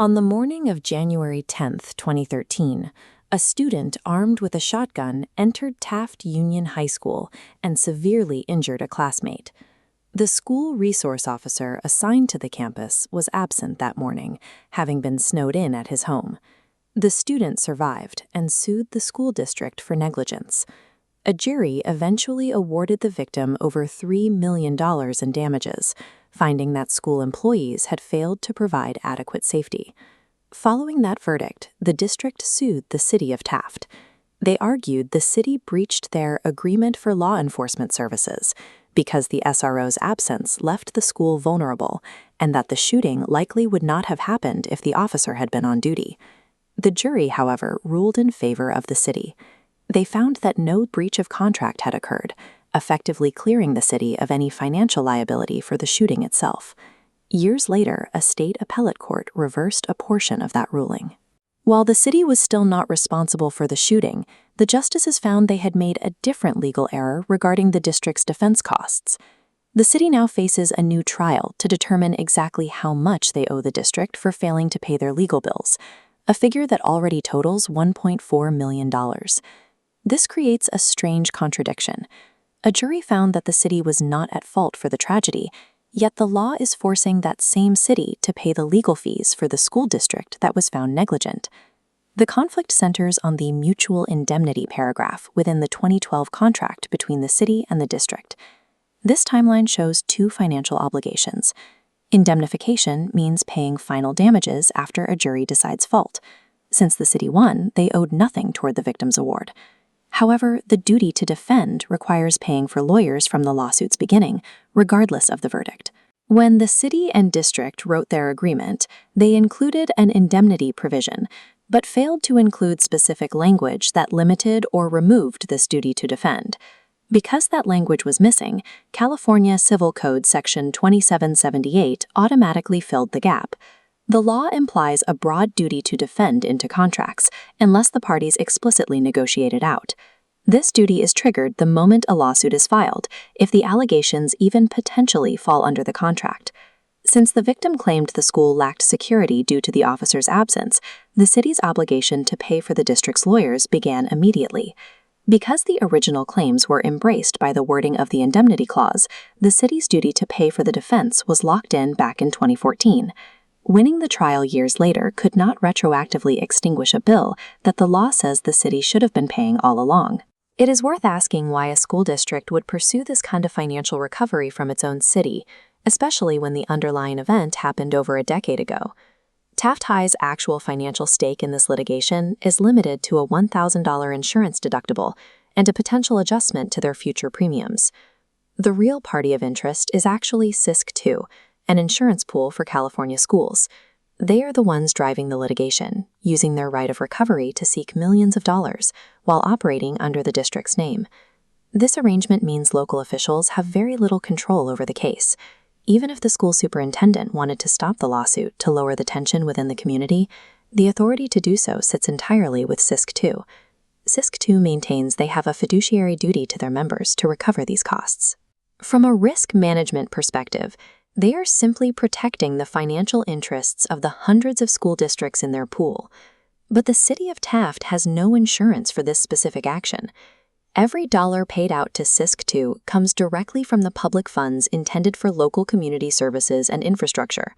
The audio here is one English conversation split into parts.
On the morning of January 10, 2013, a student armed with a shotgun entered Taft Union High School and severely injured a classmate. The school resource officer assigned to the campus was absent that morning, having been snowed in at his home. The student survived and sued the school district for negligence. A jury eventually awarded the victim over $3 million in damages, finding that school employees had failed to provide adequate safety. Following that verdict, the district sued the city of Taft. They argued the city breached their agreement for law enforcement services because the SRO's absence left the school vulnerable, and that the shooting likely would not have happened if the officer had been on duty. The jury, however, ruled in favor of the city. They found that no breach of contract had occurred, effectively clearing the city of any financial liability for the shooting itself. Years later, a state appellate court reversed a portion of that ruling. While the city was still not responsible for the shooting, the justices found they had made a different legal error regarding the district's defense costs. The city now faces a new trial to determine exactly how much they owe the district for failing to pay their legal bills, a figure that already totals $1.4 million. This creates a strange contradiction. A jury found that the city was not at fault for the tragedy, yet the law is forcing that same city to pay the legal fees for the school district that was found negligent. The conflict centers on the mutual indemnity paragraph within the 2012 contract between the city and the district. This timeline shows two financial obligations. Indemnification means paying final damages after a jury decides fault. Since the city won, they owed nothing toward the victim's award. However, the duty to defend requires paying for lawyers from the lawsuit's beginning, regardless of the verdict. When the city and district wrote their agreement, they included an indemnity provision, but failed to include specific language that limited or removed this duty to defend. Because that language was missing, California Civil Code Section 2778 automatically filled the gap. The law implies a broad duty to defend into contracts, unless the parties explicitly negotiate it out. This duty is triggered the moment a lawsuit is filed, if the allegations even potentially fall under the contract. Since the victim claimed the school lacked security due to the officer's absence, the city's obligation to pay for the district's lawyers began immediately. Because the original claims were embraced by the wording of the indemnity clause, the city's duty to pay for the defense was locked in back in 2014. Winning the trial years later could not retroactively extinguish a bill that the law says the city should have been paying all along. It is worth asking why a school district would pursue this kind of financial recovery from its own city, especially when the underlying event happened over a decade ago. Taft High's actual financial stake in this litigation is limited to a $1,000 insurance deductible and a potential adjustment to their future premiums. The real party of interest is actually CISC-2, an insurance pool for California schools. They are the ones driving the litigation, using their right of recovery to seek millions of dollars while operating under the district's name. This arrangement means local officials have very little control over the case. Even if the school superintendent wanted to stop the lawsuit to lower the tension within the community, the authority to do so sits entirely with CISC-2. CISC-2 maintains they have a fiduciary duty to their members to recover these costs. From a risk management perspective, they are simply protecting the financial interests of the hundreds of school districts in their pool. But the city of Taft has no insurance for this specific action. Every dollar paid out to CISC-2 comes directly from the public funds intended for local community services and infrastructure.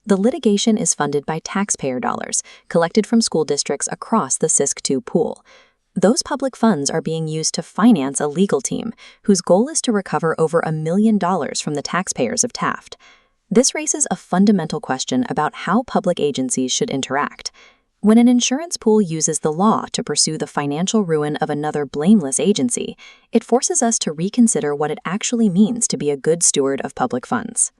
The litigation is funded by taxpayer dollars collected from school districts across the CISC-2 pool. Those public funds are being used to finance a legal team whose goal is to recover over $1 million from the taxpayers of Taft. This raises a fundamental question about how public agencies should interact. When an insurance pool uses the law to pursue the financial ruin of another blameless agency, it forces us to reconsider what it actually means to be a good steward of public funds.